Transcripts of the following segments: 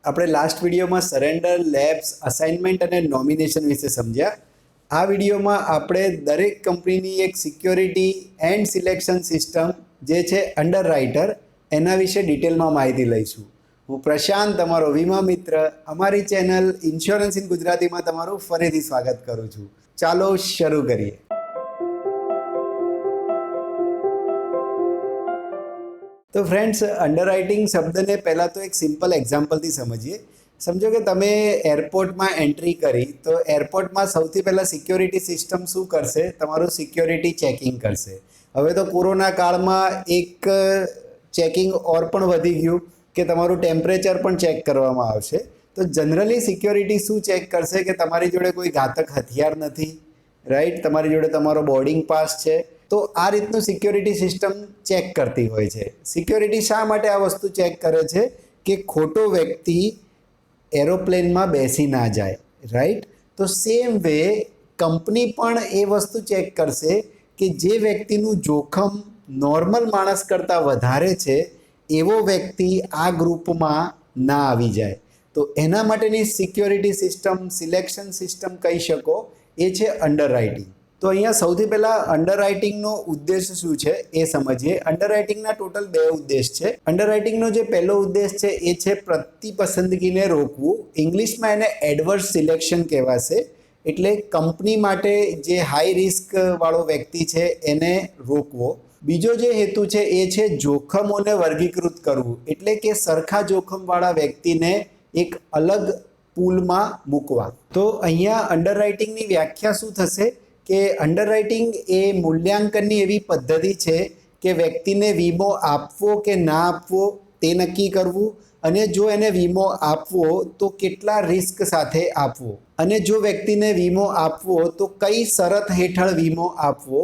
આપણે લાસ્ટ વિડીયોમાં surrender, labs, assignment અને નોમિનેશન વિશે સમજ્યા. આ વિડીયોમાં આપણે દરેક કંપનીની એક સિક્યોરિટી એન્ડ સિલેક્શન સિસ્ટમ જે છે અંડરરાઇટર એના વિશે ડિટેલમાં માહિતી લઈશું. હું પ્રશાંત, તમારો વીમા મિત્ર, અમારી ચેનલ ઇન્સ્યોરન્સ ઇન ગુજરાતીમાં તમારું ફરીથી સ્વાગત કરું છું. ચાલો શરૂ કરીએ. તો ફ્રેન્ડ્સ, અંડરરાઇટિંગ શબ્દને પહેલાં તો એક સિમ્પલ એક્ઝામ્પલથી સમજીએ. સમજો કે તમે એરપોર્ટમાં એન્ટ્રી કરી, તો એરપોર્ટમાં સૌથી પહેલાં સિક્યોરિટી સિસ્ટમ શું કરશે? તમારું સિક્યોરિટી ચેકિંગ કરશે. હવે તો કોરોના કાળમાં એક ચેકિંગ ઓર પણ વધી ગયું કે તમારું ટેમ્પરેચર પણ ચેક કરવામાં આવશે. તો જનરલી સિક્યોરિટી શું ચેક કરશે કે તમારી જોડે કોઈ ઘાતક હથિયાર નથી, રાઈટ? તમારી જોડે તમારો બોર્ડિંગ પાસ છે. તો આ રીતનું સિક્યોરિટી સિસ્ટમ ચેક કરતી હોય છે. સિક્યોરિટી શા માટે આ વસ્તુ ચેક કરે છે? કે ખોટો વ્યક્તિ એરોપ્લેનમાં બેસી ના જાય, રાઈટ? તો સેમ વે કંપની પણ એ વસ્તુ ચેક કરશે કે જે વ્યક્તિનું જોખમ નોર્મલ માણસ કરતાં વધારે છે એવો વ્યક્તિ આ ગ્રુપમાં ના આવી જાય. તો એના માટેની સિક્યોરિટી સિસ્ટમ, સિલેક્શન સિસ્ટમ કહી શકો, એ છે અંડરરાઇટિંગ. તો અહીંયા સૌથી પહેલાં અંડરરાઇટિંગનો ઉદ્દેશ શું છે એ સમજીએ. અંડરરાઇટિંગના ટોટલ 2 ઉદ્દેશ છે. અંડરરાઇટિંગનો જે પહેલો ઉદ્દેશ છે એ છે પ્રતિપસંદગીને રોકવું. ઇંગ્લિશમાં એને એડવર્સ સિલેક્શન કહેવાશે. એટલે કંપની માટે જે હાઈ રિસ્ક વાળો વ્યક્તિ છે એને રોકવો. બીજો જે હેતુ છે એ છે જોખમોને વર્ગીકૃત કરવું. એટલે કે સરખા જોખમવાળા વ્યક્તિને એક અલગ પૂલમાં મૂકવા. તો અહીંયા અંડરરાઇટિંગની વ્યાખ્યા શું થશે કે અંડરરાઇટિંગ એ મૂલ્યાંકનની એવી પદ્ધતિ છે કે વ્યક્તિને વીમો આપવો કે ના આપવો તે નક્કી કરવું, અને જો એને વીમો આપવો તો કેટલા રિસ્ક સાથે આપવો, અને જો વ્યક્તિને વીમો આપવો તો કઈ શરત હેઠળ વીમો આપવો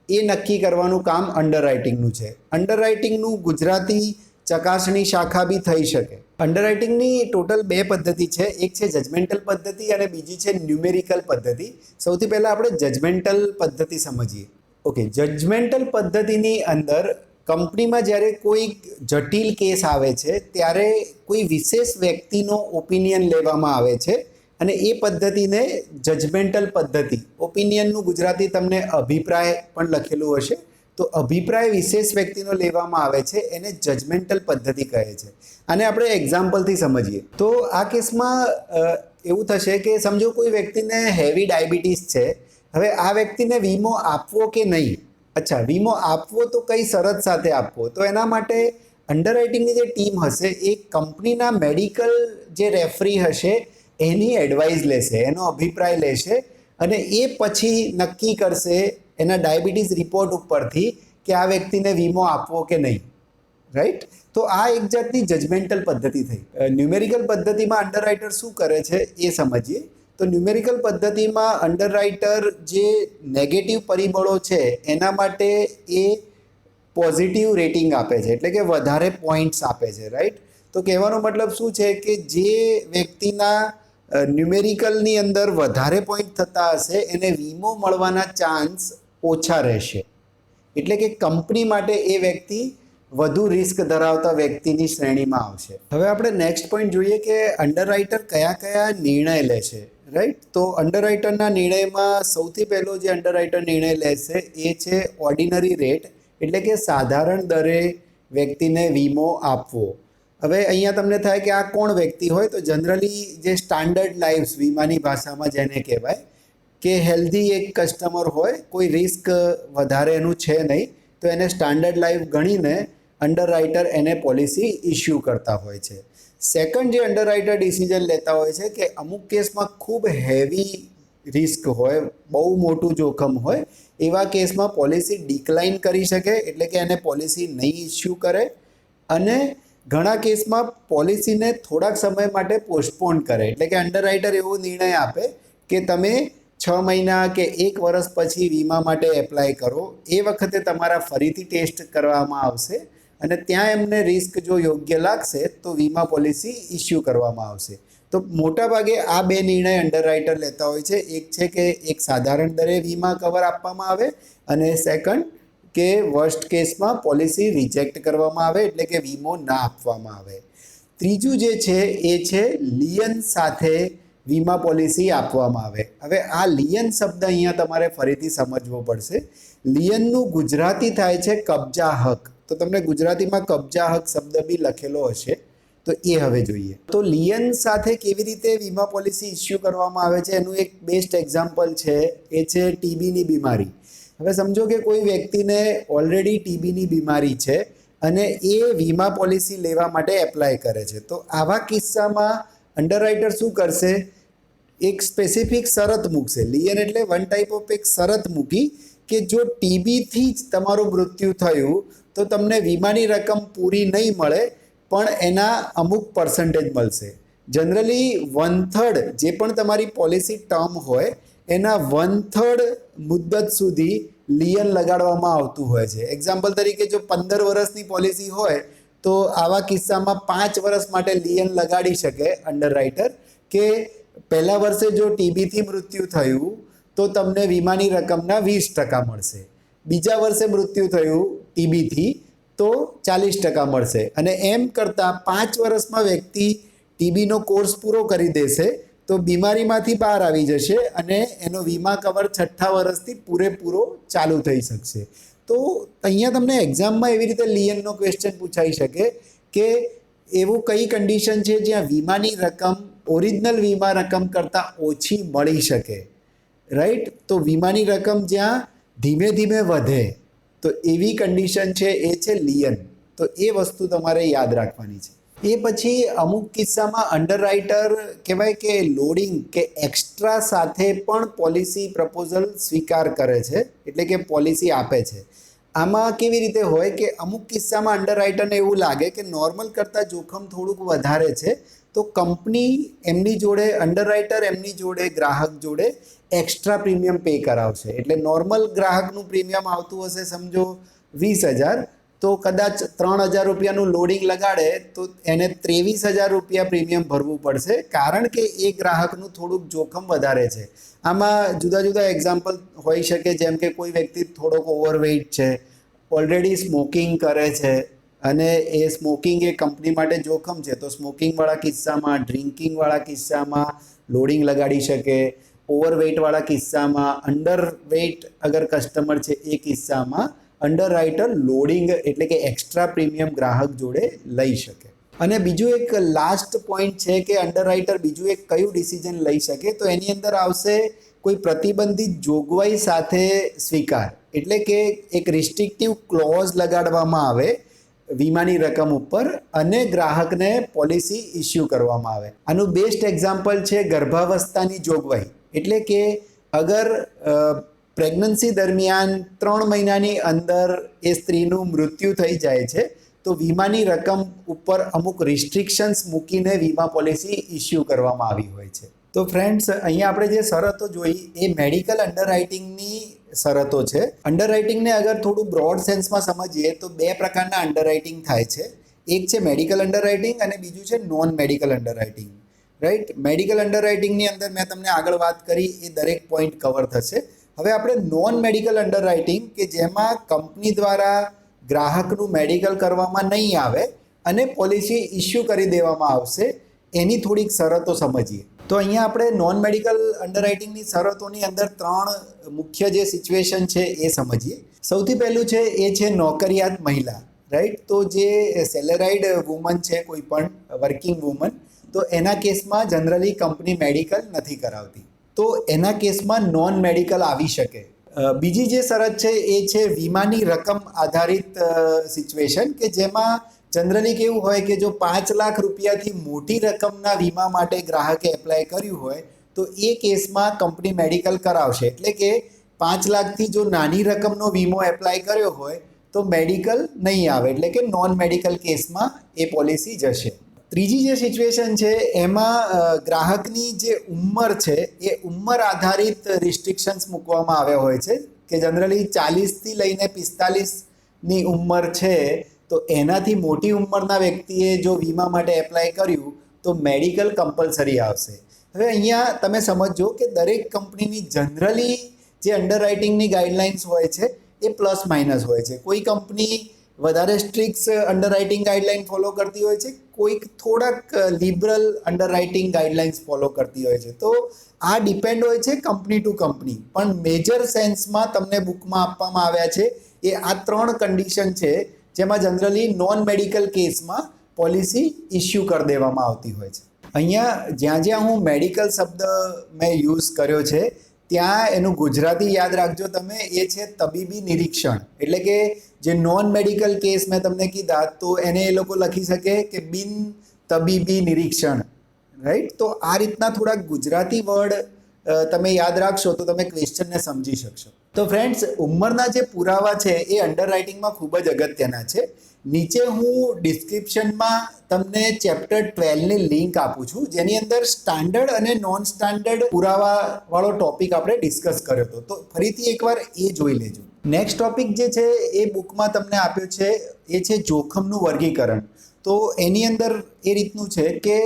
એ નક્કી કરવાનું કામ અંડરરાઇટિંગનું છે. અંડરરાઇટિંગનું ગુજરાતી ચકાસણી શાખા બી થઈ શકે. અંડરરાઇટિંગની ટોટલ 2 પદ્ધતિ છે. એક છે જજમેન્ટલ પદ્ધતિ અને બીજી છે ન્યુમેરિકલ પદ્ધતિ. સૌથી પહેલાં આપણે જજમેન્ટલ પદ્ધતિ સમજીએ. ઓકે, જજમેન્ટલ પદ્ધતિની અંદર કંપનીમાં જ્યારે કોઈ જટિલ કેસ આવે છે ત્યારે કોઈ વિશેષ વ્યક્તિનો ઓપિનિયન લેવામાં આવે છે, અને એ પદ્ધતિને જજમેન્ટલ પદ્ધતિ, ઓપિનિયનનું ગુજરાતી તમને અભિપ્રાય પણ લખેલું હશે, તો અભિપ્રાય વિશેષ વ્યક્તિનો લેવામાં આવે છે, એને જજમેન્ટલ પદ્ધતિ કહે છે. આને આપણે એક્ઝામ્પલથી સમજીએ. તો આ કેસમાં એવું થશે કે સમજો કોઈ વ્યક્તિને હેવી ડાયાબિટીસ છે. હવે આ વ્યક્તિને વીમો આપવો કે નહીં? અચ્છા, વીમો આપવો તો કઈ શરત સાથે આપવો? તો એના માટે અંડરરાઇટિંગની જે ટીમ હશે એ કંપનીના મેડિકલ જે રેફરી હશે એની એડવાઇસ લેશે, એનો અભિપ્રાય લેશે, અને એ પછી નક્કી કરશે એના ડાયાબિટીસ રિપોર્ટ ઉપરથી કે આ વ્યક્તિને વીમો આપવો કે નહીં, રાઈટ? તો આ એક જાતની જજમેન્ટલ પદ્ધતિ થઈ. ન્યુમેરિકલ પદ્ધતિમાં અંડરરાઇટર શું કરે છે એ સમજીએ. તો ન્યુમેરિકલ પદ્ધતિમાં અંડરરાઇટર જે નેગેટિવ પરિબળો છે એના માટે એ પોઝિટિવ રેટિંગ આપે છે, એટલે કે વધારે પોઈન્ટ્સ આપે છે, રાઈટ? તો કહેવાનો મતલબ શું છે કે જે વ્યક્તિના ન્યુમેરિકલની અંદર વધારે પોઈન્ટ થતા હશે એને વીમો મળવાના ચાન્સ ઓછા રહેશે. એટલે કે કંપની માટે એ વ્યક્તિ વધુ રિસ્ક ધરાવતા વ્યક્તિની શ્રેણીમાં આવશે. હવે આપણે નેક્સ્ટ પોઈન્ટ જોઈએ કે અંડરરાઇટર કયા કયા નિર્ણય લે છે, રાઈટ? તો અંડરરાઇટરના નિર્ણયમાં સૌથી પહેલો જે અંડરરાઇટર નિર્ણય લેશે એ છે ઓર્ડિનરી રેટ, એટલે કે સાધારણ દરે વ્યક્તિને વીમો આપવો. હવે અહીંયા તમને થાય કે આ કોણ વ્યક્તિ હોય? તો જનરલી જે સ્ટાન્ડર્ડ લાઈવ્સ વીમાની ભાષામાં જેને કહેવાય કે હેલ્ધી એક કસ્ટમર હોય, કોઈ રિસ્ક વધારે એનું છે નહીં, તો એને સ્ટાન્ડર્ડ લાઈફ ગણીને અંડરરાઇટર એને પોલિસી ઇસ્યુ કરતા હોય છે. સેકન્ડ જે અંડરરાઇટર ડિસિઝન લેતા હોય છે કે અમુક કેસમાં ખૂબ હેવી રિસ્ક હોય, બહુ મોટું જોખમ હોય, એવા કેસમાં પોલિસી ડિક્લાઇન કરી શકે, એટલે કે એને પોલિસી નહીં ઇસ્યુ કરે, અને ઘણા કેસમાં પોલિસીને થોડાક સમય માટે પોસ્ટપોન કરે. એટલે કે અંડરરાઇટર એવો નિર્ણય આપે કે તમે 6 મહિના કે 1 વર્ષ પછી વીમા માટે એપ્લાય કરો, એ વખતે તમારા ફરીથી ટેસ્ટ કરવામાં આવશે, અને ત્યાં એમને રિસ્ક જો યોગ્ય લાગશે તો વીમા પોલિસી ઇસ્યુ કરવામાં આવશે. તો મોટાભાગે આ 2 નિર્ણય અંડરરાઇટર લેતા હોય છે. એક છે કે એક સાધારણ દરે વીમા કવર આપવામાં આવે, અને સેકન્ડ કે વર્સ્ટ કેસમાં પોલિસી રિજેક્ટ કરવામાં આવે, એટલે કે વીમો ના આપવામાં આવે. ત્રીજું જે છે એ છે લિયન સાથે વીમા પોલિસી આપવામાં આવે. હવે આ લિયન શબ્દ અહીંયા તમારે ફરીથી સમજવો પડશે. લિયનનું ગુજરાતી થાય છે કબજા હક. તો તમને ગુજરાતીમાં કબજા હક શબ્દ બી લખેલો હશે, તો એ હવે જોઈએ. તો લિયન સાથે કેવી રીતે વીમા પોલિસી ઇસ્યુ કરવામાં આવે છે એનું એક બેસ્ટ એક્ઝામ્પલ છે, એ છે ટીબીની બીમારી. હવે સમજો કે કોઈ વ્યક્તિને ઓલરેડી ટીબીની બીમારી છે અને એ વીમા પોલિસી લેવા માટે એપ્લાય કરે છે. તો આવા કિસ્સામાં અંડરરાઇટર શું કરશે? એક સ્પેસિફિક શરત મૂકશે. લિયન એટલે વન ટાઈપ ઓફ એક શરત મૂકી કે જો ટીબીથી જ તમારું મૃત્યુ થયું તો તમને વીમાની રકમ પૂરી નહીં મળે, પણ એના અમુક પર્સન્ટેજ મળશે. જનરલી 1/3 જે પણ તમારી પોલિસી ટર્મ હોય એના 1/3 મુદ્દત સુધી લિયન લગાડવામાં આવતું હોય છે. એક્ઝામ્પલ તરીકે જો 15 વર્ષની પોલિસી હોય તો આવા કિસ્સામાં 5 વર્ષ માટે લિયન લગાડી શકે અંડરરાઇટર કે પહેલા વર્ષે જો ટીબીથી મૃત્યુ થયું તો તમને વીમાની રકમના 20% મળશે, બીજા વર્ષે મૃત્યુ થયું ટીબીથી તો 40% મળશે, અને એમ કરતાં 5 વર્ષમાં વ્યક્તિ ટીબીનો કોર્સ પૂરો કરી દેશે તો બીમારીમાંથી બહાર આવી જશે અને એનો વીમા કવર 6થા વર્ષથી પૂરેપૂરો ચાલુ થઈ શકશે. તો અહીંયા તમને એક્ઝામમાં એવી રીતે લિયનનો ક્વેશ્ચન પૂછાઈ શકે કે એવું કઈ કન્ડિશન છે જ્યાં વીમાની રકમ ઓરિજિનલ વીમા રકમ કરતાં ઓછી મળી શકે, રાઈટ? તો વીમાની રકમ જ્યાં ધીમે ધીમે વધે તો એવી કન્ડિશન છે એ છે લિયન. તો એ વસ્તુ તમારે યાદ રાખવાની છે. એ પછી અમુક કિસ્સામાં અંડરરાઇટર કહેવાય કે લોડિંગ કે એક્સ્ટ્રા સાથે પણ પોલિસી પ્રપોઝલ સ્વીકાર કરે છે, એટલે કે પોલિસી આપે છે. આમાં કેવી રીતે હોય કે અમુક કિસ્સામાં અંડરરાઇટરને એવું લાગે કે નોર્મલ કરતાં જોખમ થોડુંક વધારે છે, તો કંપની એમની જોડે અંડરરાઇટર એમની જોડે ગ્રાહક જોડે એક્સ્ટ્રા પ્રીમિયમ પે કરાવશે. એટલે નોર્મલ ગ્રાહકનું પ્રીમિયમ આવતું હશે સમજો 20,000, તો કદાચ 3,000 રૂપિયાનું લોડિંગ લગાડે તો એને 23,000 રૂપિયા પ્રીમિયમ ભરવું પડશે, કારણ કે એ ગ્રાહકનું થોડુંક જોખમ વધારે છે. આમાં જુદા જુદા એક્ઝામ્પલ હોઈ શકે, જેમ કે કોઈ વ્યક્તિ થોડોક ઓવરવેઇટ છે, ઓલરેડી સ્મોકિંગ કરે છે અને એ સ્મોકિંગ એ કંપની માટે જોખમ છે, તો સ્મોકિંગવાળા કિસ્સામાં, ડ્રિંકિંગવાળા કિસ્સામાં લોડિંગ લગાડી શકે. ઓવરવેઇટવાળા કિસ્સામાં, અંડરવેઇટ અગર કસ્ટમર છે એ કિસ્સામાં અંડરરાઇટર લોડિંગ એટલે કે એક્સ્ટ્રા પ્રીમિયમ ગ્રાહક જોડે લઈ શકે. અને બીજું એક લાસ્ટ પોઈન્ટ છે કે અંડરરાઇટર બીજું એક કયું ડિસિઝન લઈ શકે, તો એની અંદર આવશે કોઈ પ્રતિબંધિત જોગવાઈ સાથે સ્વીકાર, એટલે કે એક રિસ્ટ્રિક્ટિવ ક્લોઝ લગાડવામાં આવે વીમાની રકમ ઉપર અને ગ્રાહકને પોલિસી ઇસ્યુ કરવામાં આવે. આનું બેસ્ટ એક્ઝામ્પલ છે ગર્ભાવસ્થાની જોગવાઈ. એટલે કે અગર પ્રેગ્નન્સી દરમિયાન 3 મહિનાની અંદર એ સ્ત્રીનું મૃત્યુ થઈ જાય છે તો વીમાની રકમ ઉપર અમુક રિસ્ટ્રિક્શન્સ મૂકીને વીમા પોલિસી ઇસ્યુ કરવામાં આવી હોય છે. તો ફ્રેન્ડ્સ, અહીંયા આપણે જે શરતો જોઈ એ મેડિકલ અંડરરાઇટિંગની શરતો છે. અંડરરાઇટિંગને અગર થોડું બ્રોડ સેન્સમાં સમજીએ તો 2 પ્રકારના અંડરરાઇટિંગ થાય છે. એક છે મેડિકલ અંડરરાઇટિંગ અને બીજું છે નોન મેડિકલ અંડરરાઇટિંગ, રાઈટ? મેડિકલ અંડરરાઇટિંગની અંદર મેં તમને આગળ વાત કરી એ દરેક પોઈન્ટ કવર થશે. હવે આપણે નોન મેડિકલ અંડરરાઇટિંગ કે જેમાં કંપની દ્વારા ગ્રાહકનું મેડિકલ કરવામાં નહીં આવે અને પોલિસી ઇસ્યુ કરી દેવામાં આવશે, એની થોડીક શરતો સમજીએ. તો અહીંયા આપણે નોન મેડિકલ અંડરરાઇટિંગની શરતોની અંદર 3 મુખ્ય જે સિચ્યુએશન છે એ સમજીએ. સૌથી પહેલું છે એ છે નોકરિયાત મહિલા, રાઈટ? તો જે સેલેરાઇડ વુમન છે, કોઈ પણ વર્કિંગ વુમન, તો એના કેસમાં જનરલી કંપની મેડિકલ નથી કરાવતી, તો એના કેસમાં નોન મેડિકલ આવી શકે. બીજી જે શરત છે એ છે વીમાની રકમ આધારિત સિચ્યુએશન, કે જેમાં જનરલી કેવું હોય કે જો 5 લાખ રૂપિયાથી મોટી રકમના વીમા માટે ગ્રાહકે એપ્લાય કર્યું હોય તો એ કેસમાં કંપની મેડિકલ કરાવશે. એટલે કે 5 લાખથી જો નાની રકમનો વીમો એપ્લાય કર્યો હોય તો મેડિકલ નહીં આવે, એટલે કે નોન મેડિકલ કેસમાં એ પોલિસી જશે. ત્રીજી જે સિચ્યુએશન છે એમાં ગ્રાહકની જે ઉંમર છે એ ઉંમર આધારિત રિસ્ટ્રિક્શન્સ મૂકવામાં આવ્યા હોય છે, કે જનરલી 40થી લઈને 45ની ઉંમર છે તો એનાથી મોટી ઉંમરના વ્યક્તિએ જો વીમા માટે એપ્લાય કર્યું તો મેડિકલ કમ્પલસરી આવશે. હવે અહીંયા તમે સમજો કે દરેક કંપનીની જનરલી જે અંડરરાઇટિંગની ગાઈડલાઇન્સ હોય છે એ પ્લસ માઇનસ હોય છે. કોઈ કંપની વધારે સ્ટ્રિક્ટ અંડરરાઇટિંગ ગાઈડલાઇન ફોલો કરતી હોય છે, કોઈક થોડાક લિબરલ અંડરરાઇટિંગ ગાઈડલાઇન્સ ફોલો કરતી હોય છે. તો આ ડિપેન્ડ હોય છે કંપની ટુ કંપની, પણ મેજર સેન્સમાં તમને બુકમાં આપવામાં આવ્યા છે એ આ 3 કન્ડિશન છે જેમાં જનરલી નોન મેડિકલ કેસમાં પોલિસી ઇસ્યુ કરી દેવામાં આવતી હોય છે. અહીંયા જ્યાં જ્યાં હું મેડિકલ શબ્દ મેં યુઝ કર્યો છે ત્યાં એનું ગુજરાતી યાદ રાખજો તમે, એ છે તબીબી નિરીક્ષણ. એટલે કે જે નોન મેડિકલ કેસ મેં તમને કીધા તો એને એ લોકો લખી શકે કે બિન તબીબી નિરીક્ષણ, રાઈટ. તો આ રીતના થોડાક ગુજરાતી વર્ડ તમે યાદ રાખશો તો તમે ક્વેશ્ચનને સમજી શકશો. તો ફ્રેન્ડ્સ, ઉંમરના જે પુરાવા છે એ અંડરરાઇટિંગમાં ખૂબ જ અગત્યના છે. નીચે હું ડિસ્ક્રિપ્શનમાં તમને ચેપ્ટર 12ની લિંક આપું છું, જેની અંદર સ્ટાન્ડર્ડ અને નોન સ્ટાન્ડર્ડ પુરાવા વાળો ટોપિક આપણે ડિસ્કસ કર્યો હતો. તો ફરીથી એકવાર એ જોઈ લેજો. નેક્સ્ટ ટોપિક જે છે એ બુકમાં તમને આપ્યો છે એ છે જોખમનું વર્ગીકરણ. તો એની અંદર એ રીતનું છે કે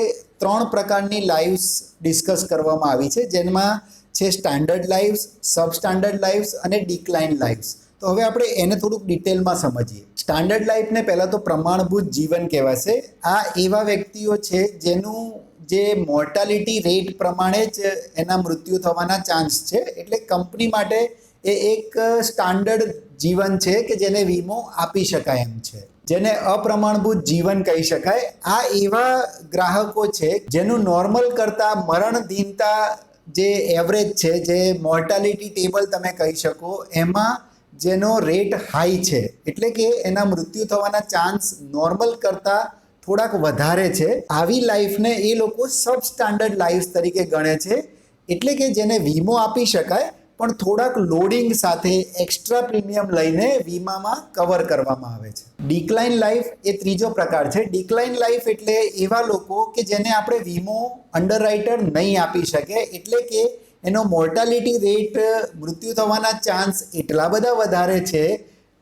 3 પ્રકારની લાઈવ્સ ડિસ્કસ કરવામાં આવી છે, જેમાં છે સ્ટાન્ડર્ડ લાઈવ્સ, સબ સ્ટાન્ડર્ડ લાઈવ્સ અને ડિક્લાઇન લાઈવ્સ. તો હવે આપણે એને થોડુંક ડિટેલમાં સમજીએ. સ્ટાન્ડર્ડ લાઈફને પહેલાં તો પ્રમાણભૂત જીવન કહેવાશે. આ એવા વ્યક્તિઓ છે જેનું જે મોર્ટાલિટી રેટ પ્રમાણે જ એના મૃત્યુ થવાના ચાન્સ છે. એટલે કંપની માટે એ એક સ્ટાન્ડર્ડ જીવન છે કે જેને વીમો આપી શકાય એમ છે, જેને અપ્રમાણભૂત જીવન કહી શકાય. આ એવા ગ્રાહકો છે જેનું નોર્મલ કરતાં મરણધીનતા જે એવરેજ છે, જે મોર્ટાલિટી ટેબલ તમે કહી શકો, એમાં જેનો રેટ હાઈ છે, એટલે કે એના મૃત્યુ થવાના ચાન્સ નોર્મલ કરતાં થોડાક વધારે છે. આવી લાઈફને એ લોકો સબ સ્ટાન્ડર્ડ લાઈફ તરીકે ગણે છે. એટલે કે જેને વીમો આપી શકાય પણ થોડાક લોડિંગ સાથે એક્સ્ટ્રા પ્રીમિયમ લઈને વીમામાં કવર કરવામાં આવે છે. ડિક્લાઇન લાઈફ એ ત્રીજો પ્રકાર છે. ડિક્લાઇન લાઈફ એટલે એવા લોકો કે જેને આપણે વીમો અંડરરાઇટર નહીં આપી શકે, એટલે કે એનો મોર્ટાલિટી રેટ, મૃત્યુ થવાના ચાન્સ એટલા બધા વધારે છે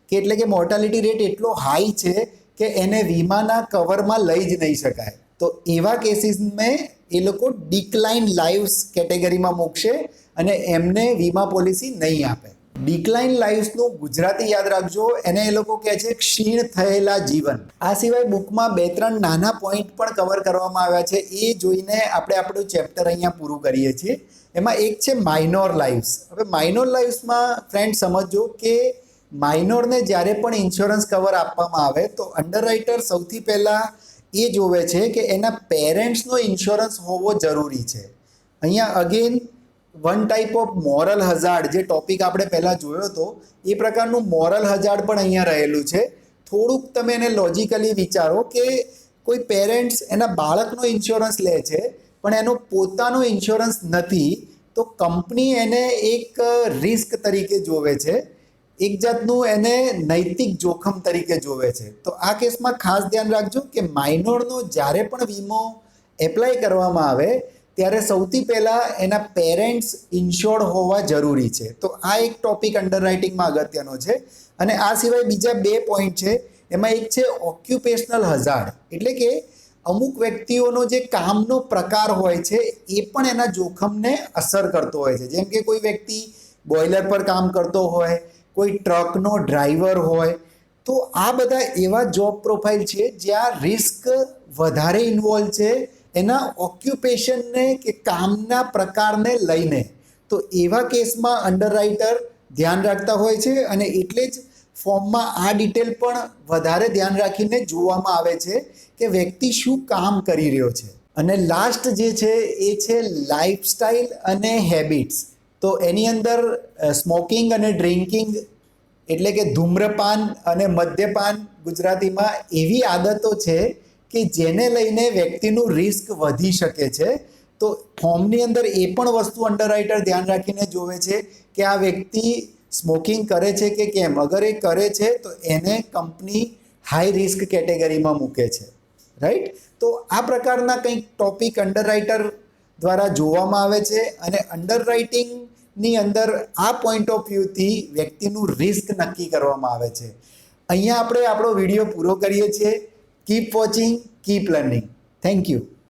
કે એટલે કે મોર્ટાલિટી રેટ એટલો હાઈ છે કે એને વીમાના કવરમાં લઈ જ નહીં શકાય. તો એવા કેસીસમાં એ લોકો ડિક્લાઇન લાઈવ્સ કેટેગરીમાં મૂકશે અને એમને વીમા પોલિસી નહીં આપે. ડિક્લાઇન લાઈવ્સનું ગુજરાતી યાદ રાખજો, એને એ લોકો કહે છે ક્ષીણ થયેલા જીવન. આ સિવાય બુકમાં 2-3 નાના પોઈન્ટ પણ કવર કરવામાં આવ્યા છે. એ જોઈને આપણે આપણું ચેપ્ટર અહીંયા પૂરું કરીએ છીએ. એમાં એક છે માઇનોર લાઈવ્સ. હવે માઇનોર લાઈવ્સમાં ફ્રેન્ડ સમજો કે માઇનોરને જ્યારે પણ ઇન્સ્યોરન્સ કવર આપવામાં આવે તો અંડરરાઇટર સૌથી પહેલાં એ જોવે છે કે એના પેરેન્ટ્સનો ઇન્સ્યોરન્સ હોવો જરૂરી છે. અહીંયા again one type of moral hazard, જે ટોપિક આપણે પહેલાં જોયો હતો એ પ્રકારનું મોરલ હઝાર્ડ પણ અહીંયા રહેલું છે. થોડુંક તમે એને લોજિકલી વિચારો કે કોઈ પેરેન્ટ્સ એના બાળકનો ઇન્સ્યોરન્સ લે છે પણ એનો પોતાનો ઇન્સ્યોરન્સ નથી, તો કંપની એને એક રિસ્ક તરીકે જોવે છે, એક જાતનું એને નૈતિક જોખમ તરીકે જોવે છે. તો આ કેસમાં ખાસ ધ્યાન રાખજો કે માઇનોરનો જ્યારે પણ વીમો એપ્લાય કરવામાં આવે ત્યારે સૌથી પહેલાં એના પેરેન્ટ્સ ઇન્શ્યોર્ડ હોવા જરૂરી છે. તો આ એક ટોપિક અંડરરાઇટિંગમાં અગત્યનો છે. અને આ સિવાય બીજા 2 પોઈન્ટ છે. એમાં એક છે ઓક્યુપેશનલ હઝાર્ડ, એટલે કે અમુક વ્યક્તિઓનો જે કામનો પ્રકાર હોય છે એ પણ એના જોખમને અસર કરતો હોય છે. જેમ કે કોઈ વ્યક્તિ બોઇલર પર કામ કરતો હોય, કોઈ ટ્રકનો ડ્રાઈવર હોય. તો આ બધા એવા જોબ પ્રોફાઇલ છે જ્યાં રિસ્ક વધારે ઇન્વોલ્વ છે એના ઓક્યુપેશનને કે કામના પ્રકારને લઈને. તો એવા કેસમાં અંડરરાઇટર ધ્યાન રાખતા હોય છે અને એટલે જ ફોર્મમાં આ ડિટેલ પણ વધારે ધ્યાન રાખીને જોવામાં આવે છે કે વ્યક્તિ શું કામ કરી રહ્યો છે. અને લાસ્ટ જે છે એ છે લાઇફસ્ટાઇલ અને હેબિટ્સ. તો એની અંદર સ્મોકિંગ અને ડ્રિંકિંગ એટલે કે ધૂમ્રપાન અને મદ્યપાન ગુજરાતીમાં એવી આદતો છે કે જેને લઈને વ્યક્તિનું રિસ્ક વધી શકે છે. તો ફોર્મની અંદર એ પણ વસ્તુ અંડરરાઇટર ધ્યાન રાખીને જોવે છે કે આ વ્યક્તિ સ્મોકિંગ કરે છે કે કેમ. અગર એ કરે છે તો એને કંપની હાઈ રિસ્ક કેટેગરીમાં મૂકે છે, રાઈટ. તો આ પ્રકારના કંઈક ટોપિક અંડરરાઇટર દ્વારા જોવામાં આવે છે અને અંડરરાઇટિંગની અંદર આ પોઈન્ટ ઓફ વ્યૂથી વ્યક્તિનું રિસ્ક નક્કી કરવામાં આવે છે. અહીંયા આપણે આપણો વિડીયો પૂરો કરીએ છીએ. Keep watching, keep learning. Thank you.